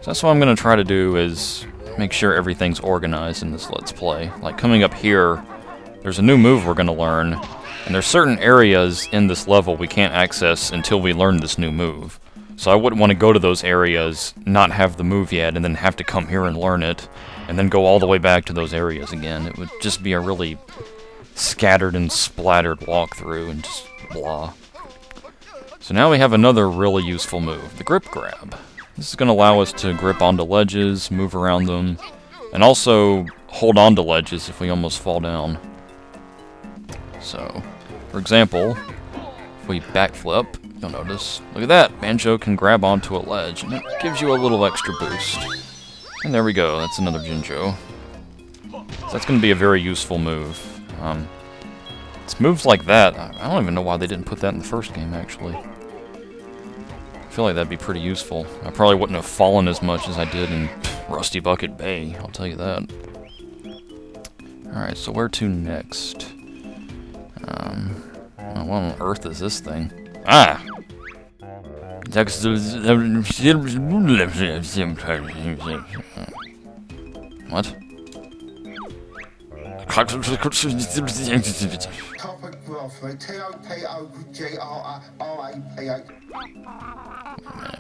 that's what I'm going to try to do, is make sure everything's organized in this Let's Play. Like, coming up here, there's a new move we're going to learn, and there's certain areas in this level we can't access until we learn this new move. So I wouldn't want to go to those areas, not have the move yet, and then have to come here and learn it, and then go all the way back to those areas again. It would just be a really scattered and splattered walkthrough, and just blah. So now we have another really useful move, the grip grab. This is going to allow us to grip onto ledges, move around them, and also hold onto ledges if we almost fall down. So, for example, if we backflip, you'll notice, look at that, Banjo can grab onto a ledge, and it gives you a little extra boost. And there we go, that's another Jinjo. So that's going to be a very useful move. It's moves like that, I don't even know why they didn't put that in the first game, actually. I feel like that'd be pretty useful. I probably wouldn't have fallen as much as I did in Rusty Bucket Bay, I'll tell you that. Alright, so where to next? What on earth is this thing? Ah! What?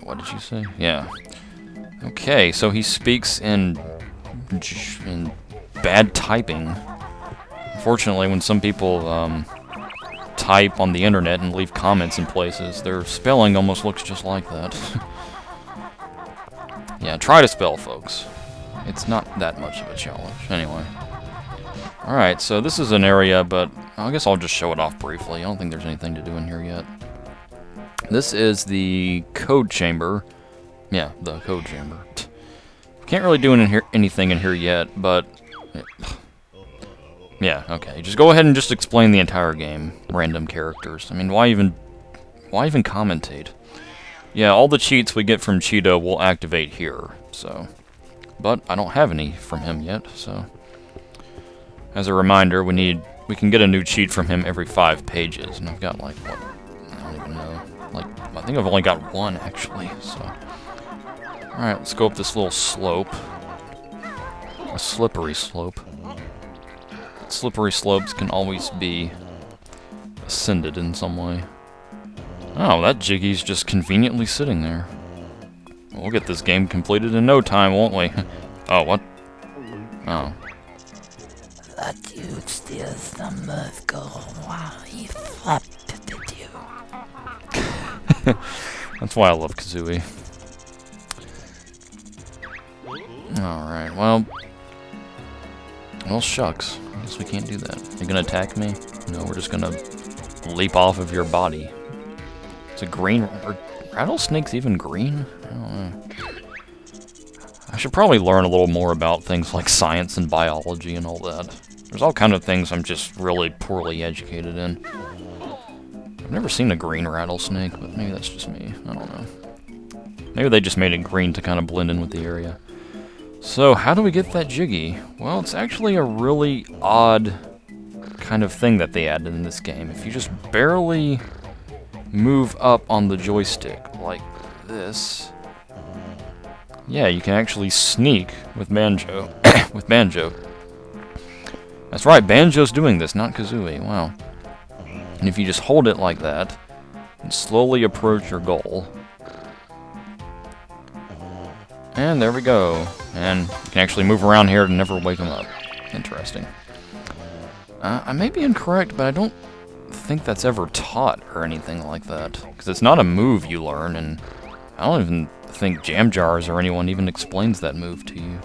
What did you say? Yeah. Okay, so he speaks in bad typing. Unfortunately, when some people type on the internet and leave comments in places, their spelling almost looks just like that. Yeah, try to spell, folks. It's not that much of a challenge. Anyway. Alright, so this is an area, but I guess I'll just show it off briefly. I don't think there's anything to do in here yet. This is the code chamber. Yeah, the code chamber. Can't really do anything in here yet, but... yeah, okay. Just go ahead and just explain the entire game. Random characters. I mean, why even commentate? Yeah, all the cheats we get from Cheeto will activate here, so... But I don't have any from him yet, so... As a reminder, we can get a new cheat from him every 5 pages, and I've got, like, what? I don't even know. Like, I think I've only got 1, actually, so... Alright, let's go up this little slope. A slippery slope. Slippery slopes can always be ascended in some way. Oh, that Jiggy's just conveniently sitting there. We'll get this game completed in no time, won't we? Oh, what? Oh. That dude steals the move go while he flipped you. That's why I love Kazooie. Alright, well, shucks. I guess we can't do that. You gonna attack me? No, we're just gonna leap off of your body. It's a green... Are rattlesnakes even green? I don't know. I should probably learn a little more about things like science and biology and all that. There's all kind of things I'm just really poorly educated in. I've never seen a green rattlesnake, but maybe that's just me. I don't know. Maybe they just made it green to kind of blend in with the area. So, how do we get that Jiggy? Well, it's actually a really odd kind of thing that they added in this game. If you just barely move up on the joystick, like this, yeah, you can actually sneak with Banjo. with Banjo. That's right, Banjo's doing this, not Kazooie. Wow. And if you just hold it like that, and slowly approach your goal, and there we go. And you can actually move around here to never wake them up. Interesting. I may be incorrect, but I don't think that's ever taught or anything like that. Because it's not a move you learn, and I don't even think Jam Jars or anyone even explains that move to you.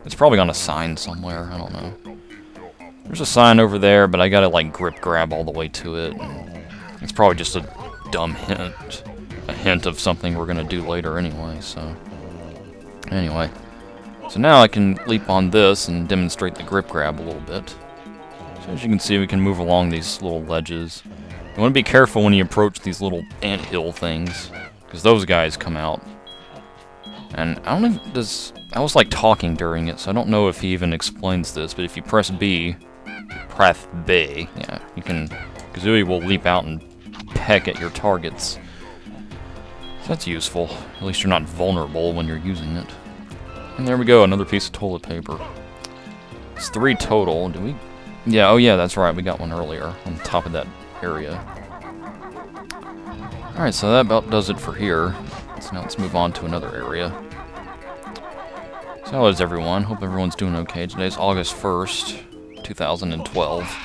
It's probably on a sign somewhere, I don't know. There's a sign over there, but I gotta, like, grip grab all the way to it. And it's probably just a dumb hint. A hint of something we're gonna do later anyway, so... Anyway. So now I can leap on this and demonstrate the grip grab a little bit. So as you can see, we can move along these little ledges. You want to be careful when you approach these little anthill things, because those guys come out. And I don't even... I was, like, talking during it, so I don't know if he even explains this, but if you press B... Press B, yeah, you can... Kazooie will leap out and peck at your targets. So that's useful. At least you're not vulnerable when you're using it. And there we go, another piece of toilet paper. It's 3 total. Do we? Yeah, oh yeah, that's right. We got one earlier on top of that area. Alright, so that about does it for here. So now let's move on to another area. So how is everyone? Hope everyone's doing okay. Today's August 1st, 2012.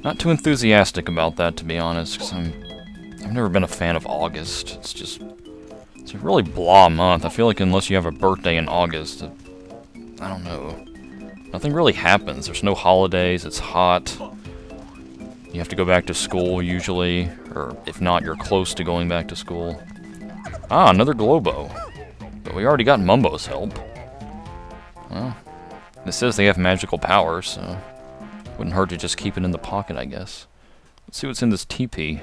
Not too enthusiastic about that, to be honest, because I've never been a fan of August. It's a really blah month. I feel like unless you have a birthday in August, I don't know. Nothing really happens. There's no holidays, it's hot. You have to go back to school, usually. Or, if not, you're close to going back to school. Ah, another Globo. But we already got Mumbo's help. Well, it says they have magical powers, so... wouldn't hurt to just keep it in the pocket, I guess. Let's see what's in this teepee.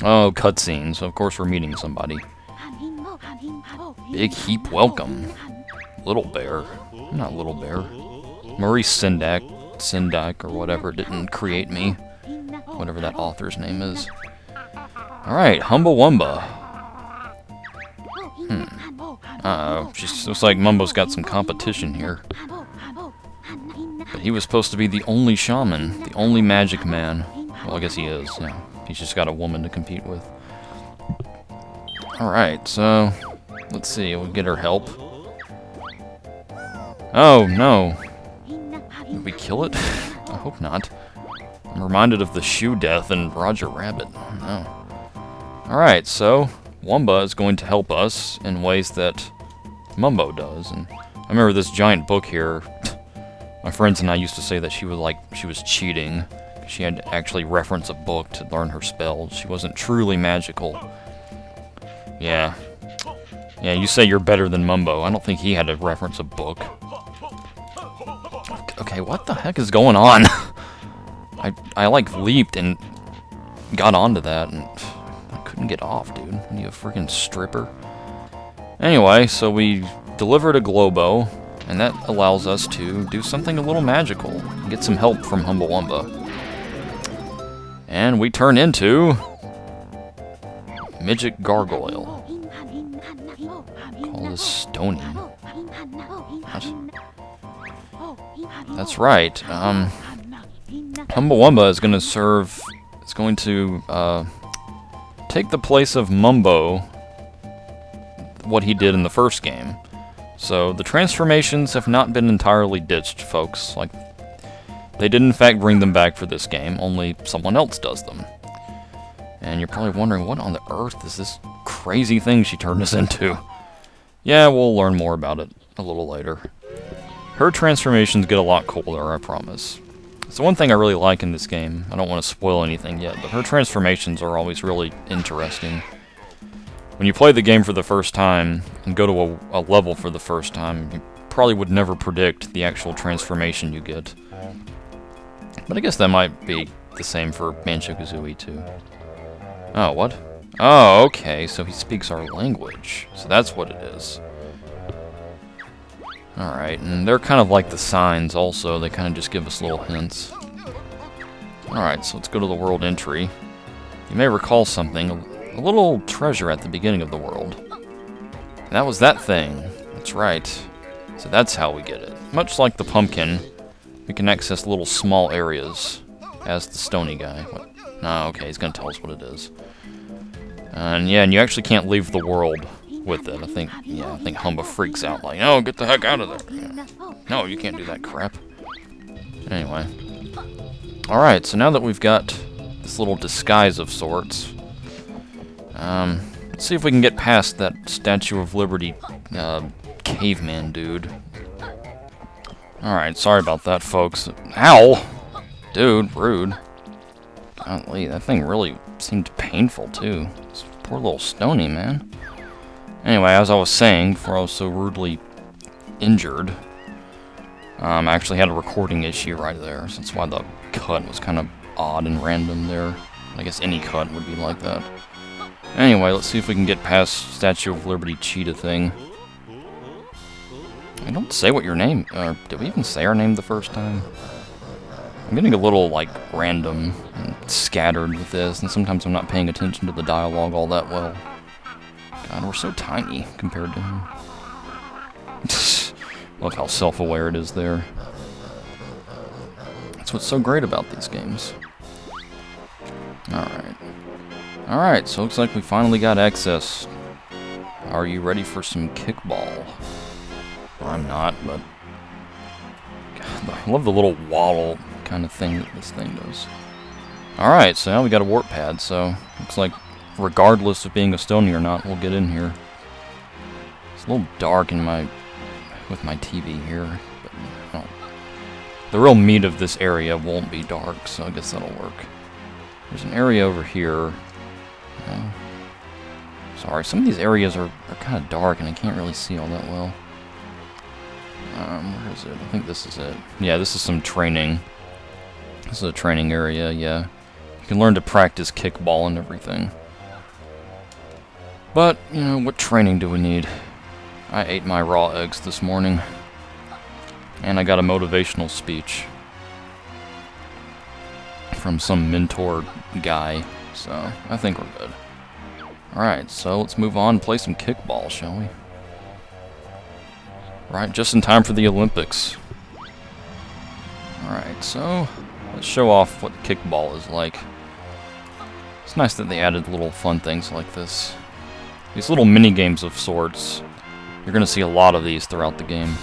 Oh, cutscene. So, of course, we're meeting somebody. Big Heap welcome. Little Bear. Not Little Bear. Maurice Sendak, or whatever, didn't create me. Whatever that author's name is. Alright, Humbawumba. Uh-oh. Looks like Mumbo's got some competition here. But he was supposed to be the only shaman. The only magic man. Well, I guess he is, yeah. He's just got a woman to compete with. Alright, so... let's see, we'll get her help. Oh, no. Did we kill it? I hope not. I'm reminded of the shoe death in Roger Rabbit. Oh, no. Alright, so... Wumba is going to help us in ways that Mumbo does. And I remember this giant book here. My friends and I used to say that she was cheating. She had to actually reference a book to learn her spells. She wasn't truly magical. Yeah. Yeah, you say you're better than Mumbo. I don't think he had to reference a book. Okay, what the heck is going on? I like leaped and got onto that and I couldn't get off, dude. Are you a freaking stripper? Anyway, so we delivered a Globo, and that allows us to do something a little magical. Get some help from Humbawumba. And we turn into... Midget Gargoyle. Call this Stony. What? That's right. Humbawumba is going to serve... It's going to take the place of Mumbo, what he did in the first game. So the transformations have not been entirely ditched, folks. Like, they did in fact bring them back for this game, only someone else does them. And you're probably wondering, what on the earth is this crazy thing she turned us into? Yeah, we'll learn more about it a little later. Her transformations get a lot cooler, I promise. It's the one thing I really like in this game. I don't want to spoil anything yet, but her transformations are always really interesting. When you play the game for the first time, and go to a level for the first time, you probably would never predict the actual transformation you get. But I guess that might be the same for Banjo-Kazooie, too. Oh, what? Oh, okay, so he speaks our language. So that's what it is. Alright, and they're kind of like the signs also. They kind of just give us little hints. Alright, so let's go to the world entry. You may recall something. A little treasure at the beginning of the world. And that was that thing. That's right. So that's how we get it. Much like the pumpkin, we can access little small areas as the Stony guy. What? No, okay, he's gonna tell us what it is. And yeah, and you actually can't leave the world with it. I think Humba freaks out like, no, get the heck out of there. Yeah. No, you can't do that crap. Anyway. Alright, so now that we've got this little disguise of sorts, let's see if we can get past that Statue of Liberty caveman dude. Alright, sorry about that, folks. Ow! Dude, rude. Golly, that thing really seemed painful, too. This poor little Stony, man. Anyway, as I was saying, before I was so rudely injured, I actually had a recording issue right there, so that's why the cut was kind of odd and random there. I guess any cut would be like that. Anyway, let's see if we can get past Statue of Liberty cheetah thing. I don't say what your name... did we even say our name the first time? I'm getting a little, like, random and scattered with this, and sometimes I'm not paying attention to the dialogue all that well. God, we're so tiny compared to him. Love how self-aware it is there. That's what's so great about these games. Alright. Alright, so looks like we finally got access. Are you ready for some kickball? Well, I'm not, but... God, I love the little waddle kind of thing that this thing does. Alright, so now we got a warp pad, so looks like regardless of being a Stony or not, we'll get in here. It's a little dark in with my TV here, but well, the real meat of this area won't be dark, so I guess that'll work. There's an area over here. Sorry, some of these areas are kind of dark and I can't really see all that well. Where is it? I think this is it. Yeah, this is some training. This is a training area, yeah. You can learn to practice kickball and everything. But, you know, what training do we need? I ate my raw eggs this morning. And I got a motivational speech from some mentor guy. So, I think we're good. Alright, so let's move on and play some kickball, shall we? Right, just in time for the Olympics. Alright, so let's show off what kickball is like. It's nice that they added little fun things like this. These little mini-games of sorts. You're going to see a lot of these throughout the game.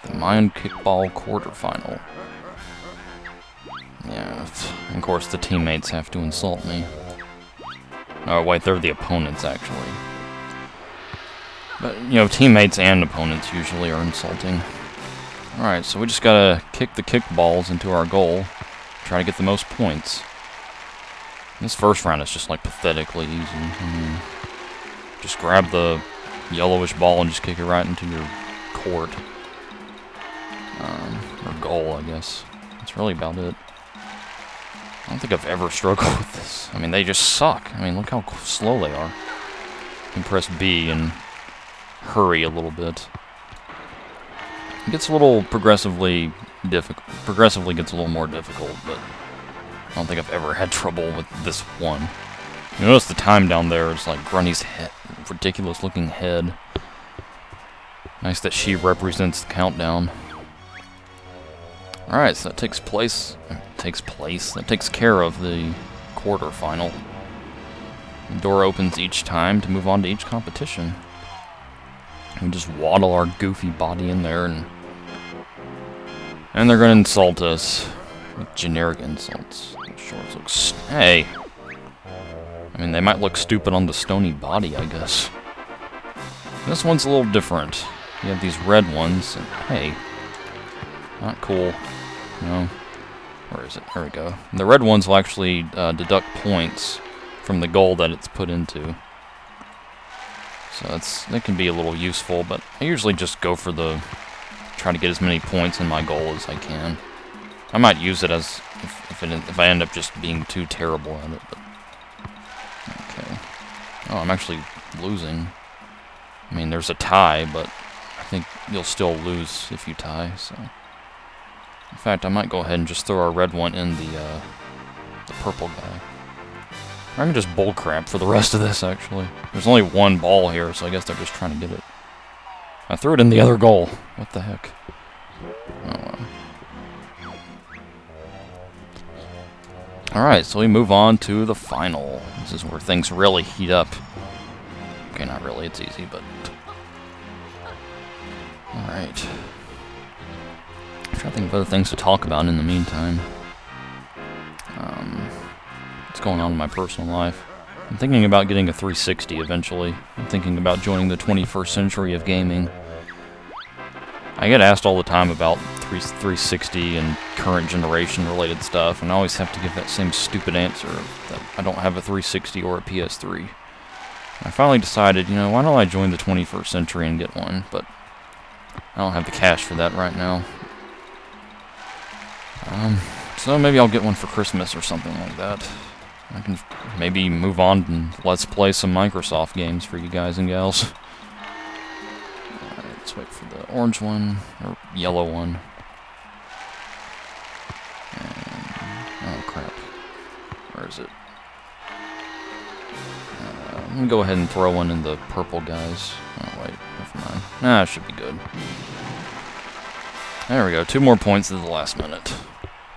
The Mayan Kickball quarterfinal. Yeah, and of course the teammates have to insult me. Oh wait, they're the opponents actually. But, you know, teammates and opponents usually are insulting. Alright, so we just gotta kick the kickballs into our goal. Try to get the most points. This first round is just like pathetically easy. Just grab the yellowish ball and just kick it right into your court. Or goal, I guess. That's really about it. I don't think I've ever struggled with this. I mean, they just suck. I mean, look how slow they are. You can press B and hurry a little bit. It gets a little progressively difficult. Progressively gets a little more difficult, but I don't think I've ever had trouble with this one. You notice the time down there is like Grunny's ridiculous looking head. Nice that she represents the countdown. Alright, so that takes care of the quarterfinal. The door opens each time to move on to each competition. We just waddle our goofy body in there and they're gonna insult us with generic insults. Shorts look hey! I mean, they might look stupid on the Stony body, I guess. This one's a little different. You have these red ones, and hey, not cool. No. Where is it? There we go. And the red ones will actually deduct points from the goal that it's put into. So it can be a little useful, but I usually just go for try to get as many points in my goal as I can. I might use it as if I end up just being too terrible at it. But okay. Oh, I'm actually losing. I mean, there's a tie, but I think you'll still lose if you tie. So, in fact, I might go ahead and just throw our red one in the purple guy. I can just bullcrap for the rest of this, actually. There's only one ball here, so I guess they're just trying to get it. I threw it in the other goal. What the heck? Oh, well. Alright, so we move on to the final. This is where things really heat up. Okay, not really, it's easy, but... Alright. I'm trying to think of other things to talk about in the meantime. What's going on in my personal life? I'm thinking about getting a 360 eventually. I'm thinking about joining the 21st century of gaming. I get asked all the time about 360 and current generation related stuff, and I always have to give that same stupid answer that I don't have a 360 or a PS3. I finally decided, you know, why don't I join the 21st century and get one, but I don't have the cash for that right now. So maybe I'll get one for Christmas or something like that. I can maybe move on and let's play some Microsoft games for you guys and gals. Alright, let's wait for the orange one, or yellow one. And, oh crap. Where is it? I'm gonna go ahead and throw one in the purple guys. Oh wait, never mind. Nah, it should be good. There we go. 2 more points at the last minute.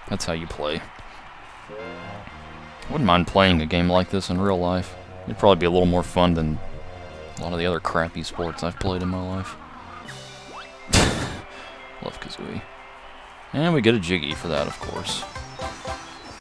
That's how you play. I wouldn't mind playing a game like this in real life. It'd probably be a little more fun than a lot of the other crappy sports I've played in my life. Love Kazooie. And we get a Jiggy for that, of course.